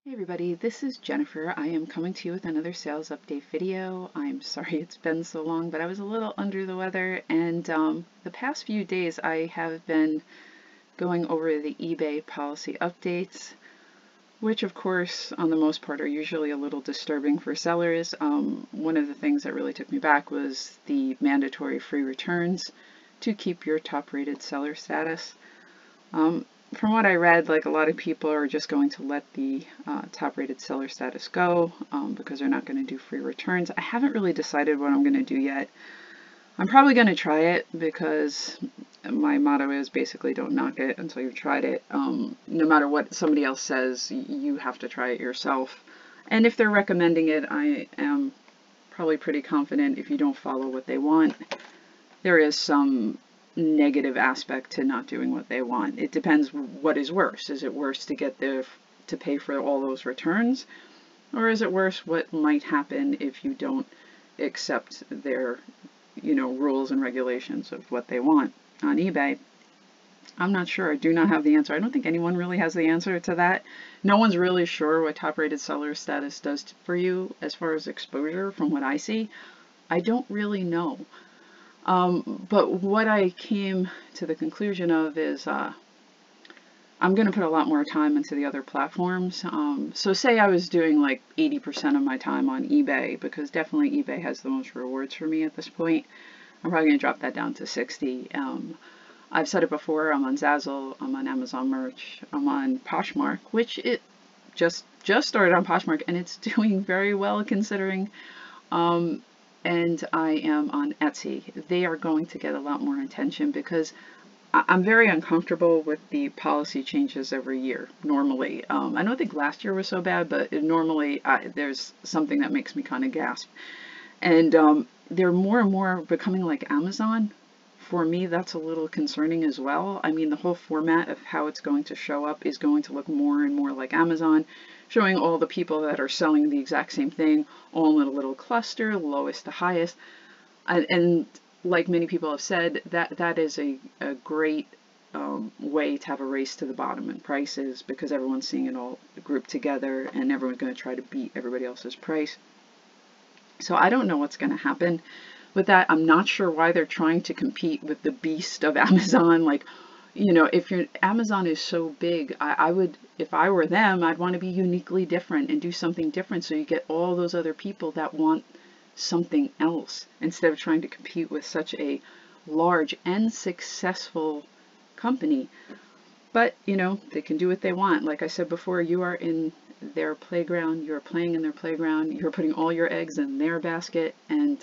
Hey everybody, this is Jennifer. I am coming to you with another sales update video. I'm sorry it's been so long, but I was a little under the weather, and the past few days I have been going over the eBay policy updates, which of course on the most part are usually a little disturbing for sellers. One of the things that really took me back was the mandatory free returns to keep your top rated seller status. From what I read, like a lot of people are just going to let the top-rated seller status go because they're not going to do free returns. I haven't really decided what I'm going to do yet. I'm probably going to try it because my motto is basically don't knock it until you've tried it. No matter what somebody else says, you have to try it yourself. And if they're recommending it, I am probably pretty confident if you don't follow what they want, there is some negative aspect to not doing what they want. It depends what is worse. Is it worse to get to pay for all those returns, or is it worse what might happen if you don't accept their rules and regulations of what they want on eBay? I'm not sure. I do not have the answer. I don't think anyone really has the answer to that. No one's really sure what top-rated seller status does for you as far as exposure from what I see. I don't really know. But what I came to the conclusion of is I'm going to put a lot more time into the other platforms. So say I was doing like 80% of my time on eBay, because definitely eBay has the most rewards for me at this point. I'm probably going to drop that down to 60. I've said it before, I'm on Zazzle, I'm on Amazon Merch, I'm on Poshmark, which it just started on Poshmark, and it's doing very well considering. And I am on Etsy. They are going to get a lot more attention because I'm very uncomfortable with the policy changes every year, normally. I don't think last year was so bad, but normally there's something that makes me kind of gasp. And they're more and more becoming like Amazon. For me, that's a little concerning as well. I mean, the whole format of how it's going to show up is going to look more and more like Amazon, showing all the people that are selling the exact same thing, all in a little cluster, lowest to highest. And like many people have said, that is a great way to have a race to the bottom in prices, because everyone's seeing it all grouped together and everyone's going to try to beat everybody else's price. So I don't know what's going to happen with that. I'm not sure why they're trying to compete with the beast of Amazon. Like, if Amazon is so big, I would, if I were them, I'd want to be uniquely different and do something different so you get all those other people that want something else instead of trying to compete with such a large and successful company. But, they can do what they want. Like I said before, you are in their playground, you're playing in their playground, you're putting all your eggs in their basket, and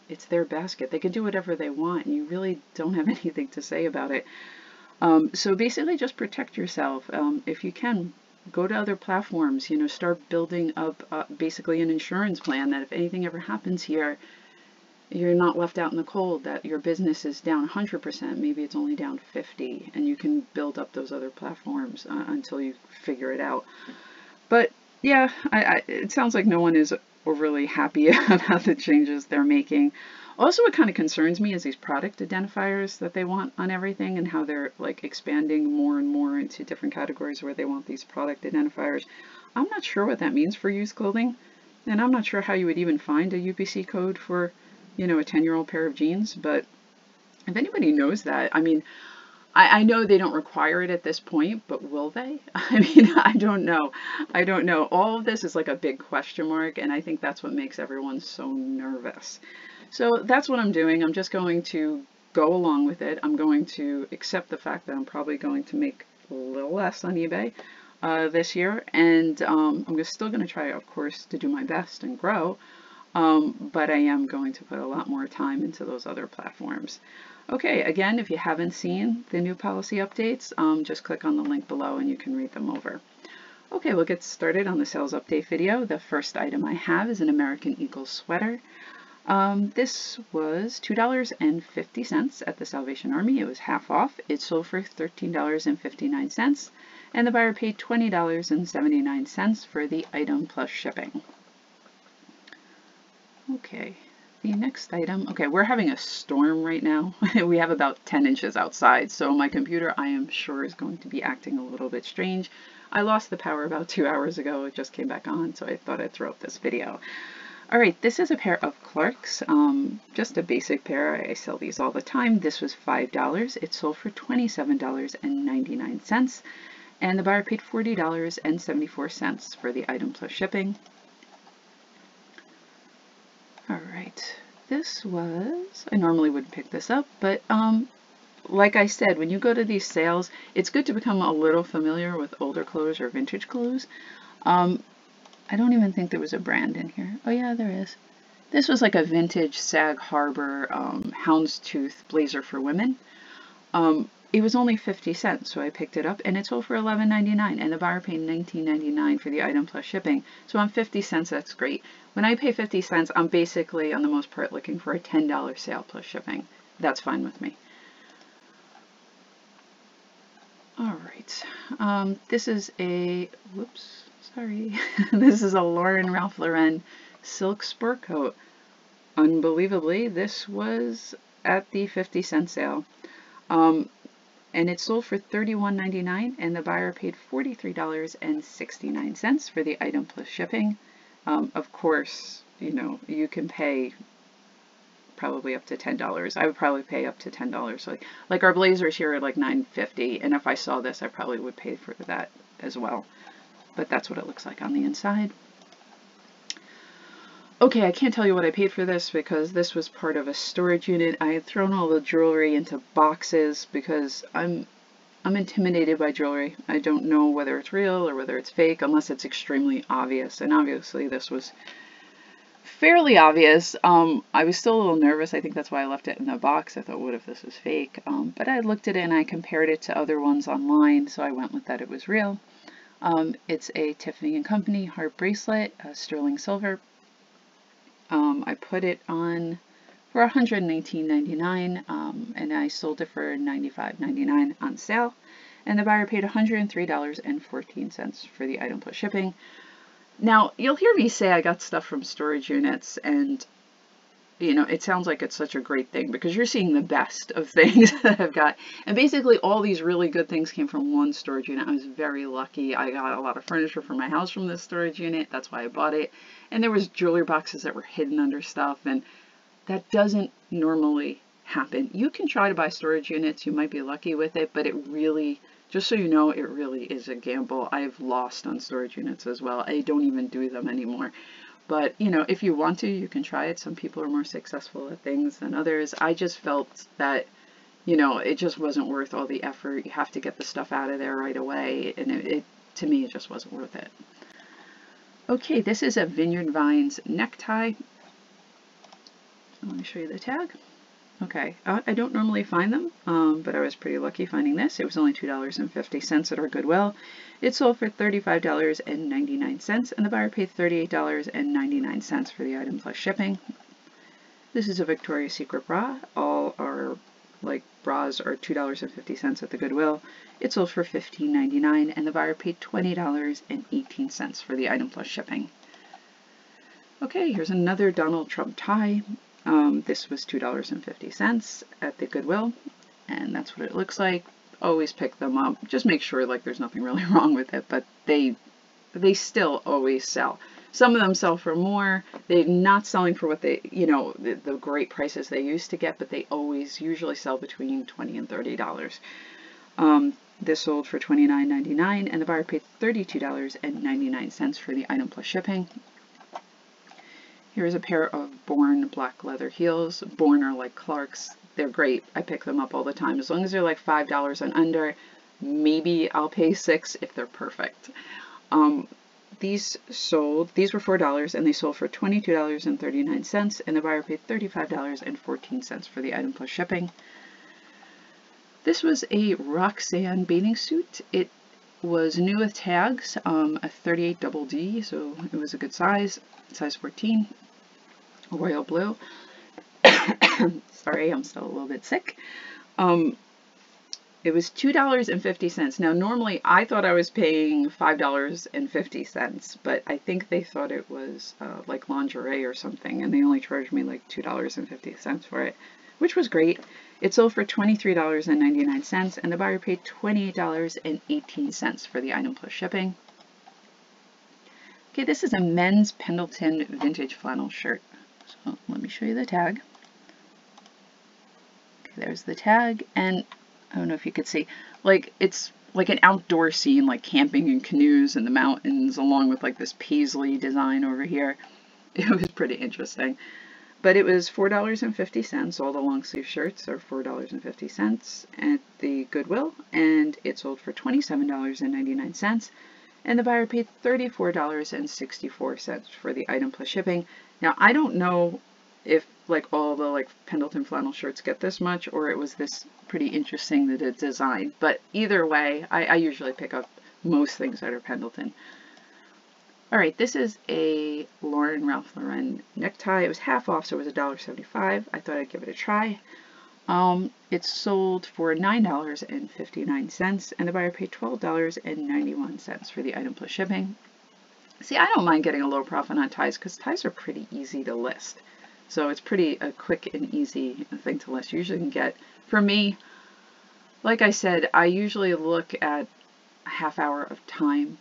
it's their basket. They can do whatever they want, and you really don't have anything to say about it. So basically just protect yourself. If you can, go to other platforms, start building up basically an insurance plan that if anything ever happens here, you're not left out in the cold, that your business is down 100%, maybe it's only down 50, and you can build up those other platforms until you figure it out. But yeah, it sounds like no one is overly happy about the changes they're making. Also, what kind of concerns me is these product identifiers that they want on everything, and how they're like expanding more and more into different categories where they want these product identifiers. I'm not sure what that means for used clothing, and I'm not sure how you would even find a UPC code for, a 10-year-old pair of jeans. But if anybody knows that, I mean, I know they don't require it at this point, but will they? I mean, I don't know. I don't know. All of this is like a big question mark, and I think that's what makes everyone so nervous. So that's what I'm doing. I'm just going to go along with it. I'm going to accept the fact that I'm probably going to make a little less on eBay this year, and I'm still going to try, of course, to do my best and grow, but I am going to put a lot more time into those other platforms. Okay, again, if you haven't seen the new policy updates, just click on the link below and you can read them over. Okay, we'll get started on the sales update video. The first item I have is an American Eagle sweater. This was $2.50 at the Salvation Army. It was half off. It sold for $13.59, and the buyer paid $20.79 for the item plus shipping. Okay, The next item, okay, we're having a storm right now. We have about 10 inches outside, so my computer, I am sure, is going to be acting a little bit strange. I lost the power about 2 hours ago. It just came back on, so I thought I'd throw up this video. All right, this is a pair of Clarks, just a basic pair. I sell these all the time. This was $5. It sold for $27.99, and the buyer paid $40.74 for the item plus shipping. All right, this was, I normally wouldn't pick this up, but like I said, when you go to these sales, it's good to become a little familiar with older clothes or vintage clothes. I don't even think there was a brand in here. Oh yeah, there is. This was like a vintage Sag Harbor houndstooth blazer for women. It was only 50 cents, so I picked it up, and it sold for $11.99, and the buyer paid $19.99 for the item plus shipping. So on 50 cents, that's great. When I pay 50 cents, I'm basically, on the most part, looking for a $10 sale plus shipping. That's fine with me. All right. This is a, whoops, sorry. This is a Lauren Ralph Lauren silk sport coat. Unbelievably, this was at the 50-cent sale. And it sold for $31.99, and the buyer paid $43.69 for the item plus shipping. Of course, you know, you can pay probably up to $10. I would probably pay up to $10. Like our blazers here are like $9.50, and if I saw this, I probably would pay for that as well. But that's what it looks like on the inside. Okay, I can't tell you what I paid for this because this was part of a storage unit. I had thrown all the jewelry into boxes because I'm intimidated by jewelry. I don't know whether it's real or whether it's fake unless it's extremely obvious. And obviously this was fairly obvious. I was still a little nervous. I think that's why I left it in the box. I thought, what if this was fake? But I looked at it and I compared it to other ones online, so I went with that it was real. It's a Tiffany & Company heart bracelet, sterling silver. I put it on for $119.99, and I sold it for $95.99 on sale, and the buyer paid $103.14 for the item plus shipping. Now, you'll hear me say I got stuff from storage units, and you know, it sounds like it's such a great thing because you're seeing the best of things that I've got. And basically all these really good things came from one storage unit. I was very lucky. I got a lot of furniture for my house from this storage unit. That's why I bought it. And there was jewelry boxes that were hidden under stuff, and that doesn't normally happen. You can try to buy storage units. You might be lucky with it, but it really, just so you know, it really is a gamble. I've lost on storage units as well. I don't even do them anymore. But, you know, if you want to, you can try it. Some people are more successful at things than others. I just felt that, you know, it just wasn't worth all the effort. You have to get the stuff out of there right away. And to me, it just wasn't worth it. Okay, this is a Vineyard Vines necktie. Let me show you the tag. Okay, I don't normally find them, but I was pretty lucky finding this. It was only $2.50 at our Goodwill. It sold for $35.99, and the buyer paid $38.99 for the item plus shipping. This is a Victoria's Secret bra. All our bras are $2.50 at the Goodwill. It sold for $15.99, and the buyer paid $20.18 for the item plus shipping. Okay, here's another Donald Trump tie. This was $2.50 at the Goodwill, and that's what it looks like. Always pick them up. Just make sure there's nothing really wrong with it, but they still always sell. Some of them sell for more. They're not selling for what they, you know, the great prices they used to get, but they always usually sell between $20 and $30. This sold for $29.99, and the buyer paid $32.99 for the item plus shipping. Here's a pair of Born black leather heels. Born are like Clarks. They're great. I pick them up all the time. As long as they're like $5 and under, maybe I'll pay $6 if they're perfect. These were $4 and they sold for $22.39, and the buyer paid $35.14 for the item plus shipping. This was a Roxanne bathing suit. It was new with tags, a 38 double D, so it was a good size 14. Royal blue. Sorry, I'm still a little bit sick. It was $2.50. Now, normally I thought I was paying $5.50, but I think they thought it was like lingerie or something, and they only charged me like $2.50 for it, which was great. It sold for $23.99, and the buyer paid $28.18 for the item plus shipping. Okay, this is a men's Pendleton vintage flannel shirt. So let me show you the tag. Okay, there's the tag, and I don't know if you could see, like, it's like an outdoor scene, like camping in canoes in the mountains, along with like this paisley design over here. It was pretty interesting. But it was $4.50. All the long sleeve shirts are $4.50 at the Goodwill, and it sold for $27.99. And the buyer paid $34.64 for the item plus shipping. Now, I don't know if like all the like Pendleton flannel shirts get this much, or it was this pretty interesting that it's designed. But either way, I usually pick up most things that are Pendleton. All right, this is a Ralph Lauren necktie. It was half off, so it was $1.75. I thought I'd give it a try. It sold for $9.59, and the buyer paid $12.91 for the item plus shipping. See, I don't mind getting a low profit on ties because ties are pretty easy to list. So it's pretty a quick and easy thing to list. You usually can get, for me, like I said, I usually look at a half hour of time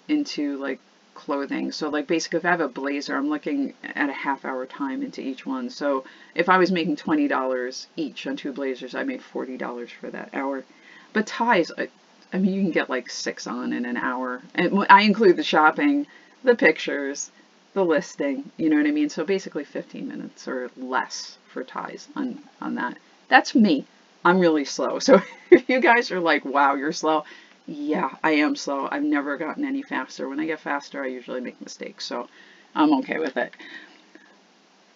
into like clothing. So like basically if I have a blazer, I'm looking at a half hour time into each one. So if I was making $20 each on 2 blazers, I made $40 for that hour. But ties, I mean, you can get like 6 on in an hour. And I include the shopping, the pictures, the listing, you know what I mean? So basically 15 minutes or less for ties on that. That's me. I'm really slow. So if you guys are like, wow, you're slow. Yeah, I am slow. I've never gotten any faster. When I get faster, I usually make mistakes. So I'm okay with it.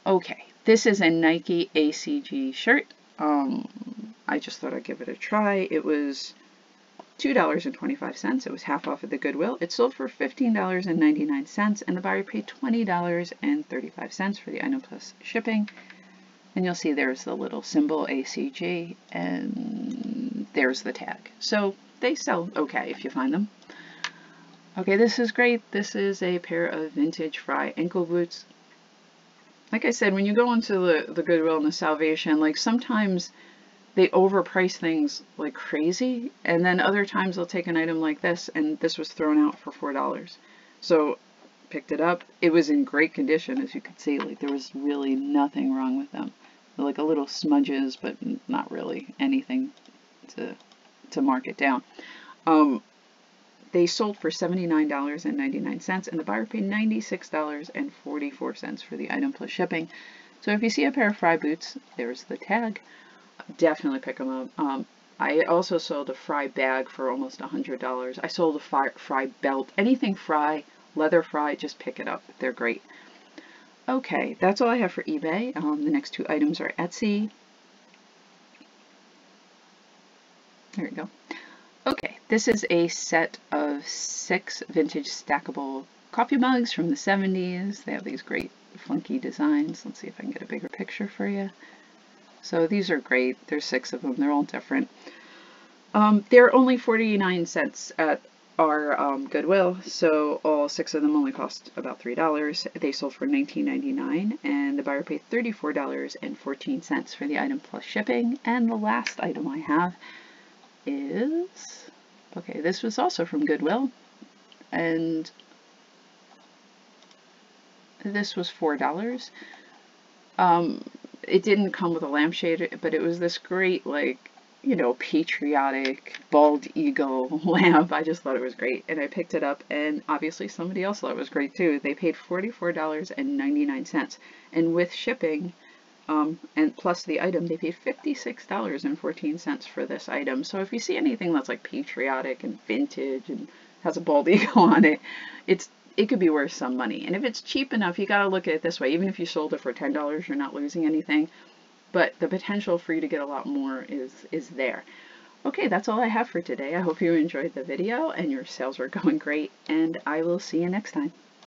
Okay, this is a Nike ACG shirt. I just thought I'd give it a try. It was $2.25. It was half off at the Goodwill. It sold for $15.99, and the buyer paid $20.35 for the item plus shipping. And you'll see there's the little symbol ACG, and there's the tag. So they sell okay if you find them. Okay, this is great. This is a pair of vintage Frye ankle boots. Like I said, when you go into the Goodwill and the Salvation, like sometimes they overprice things like crazy, and then other times they'll take an item like this, and this was thrown out for $4. So picked it up. It was in great condition, as you could see. Like there was really nothing wrong with them. They're like a little smudges, but not really anything to mark it down. They sold for $79.99, and the buyer paid $96.44 for the item plus shipping. So if you see a pair of Frye boots, there's the tag. Definitely pick them up. I also sold a Frye bag for almost $100. I sold a Frye belt. Anything Frye, leather Frye, just pick it up. They're great. Okay, that's all I have for eBay. The next 2 items are Etsy. There we go. Okay, this is a set of 6 vintage stackable coffee mugs from the 70s. They have these great funky designs. Let's see if I can get a bigger picture for you. So these are great. There's 6 of them. They're all different. They're only 49 cents at our Goodwill, so all 6 of them only cost about $3. They sold for $19.99, and the buyer paid $34.14 for the item plus shipping. And the last item I have is, okay, this was also from Goodwill, and this was $4. It didn't come with a lampshade, but it was this great, like, you know, patriotic bald eagle lamp. I just thought it was great, and I picked it up, and obviously somebody else thought it was great too. They paid $44.99, and with shipping, and plus the item, they paid $56.14 for this item. So if you see anything that's like patriotic and vintage and has a bald eagle on it, it could be worth some money. And if it's cheap enough, you got to look at it this way. Even if you sold it for $10, you're not losing anything. But the potential for you to get a lot more is there. Okay, that's all I have for today. I hope you enjoyed the video and your sales are going great, and I will see you next time.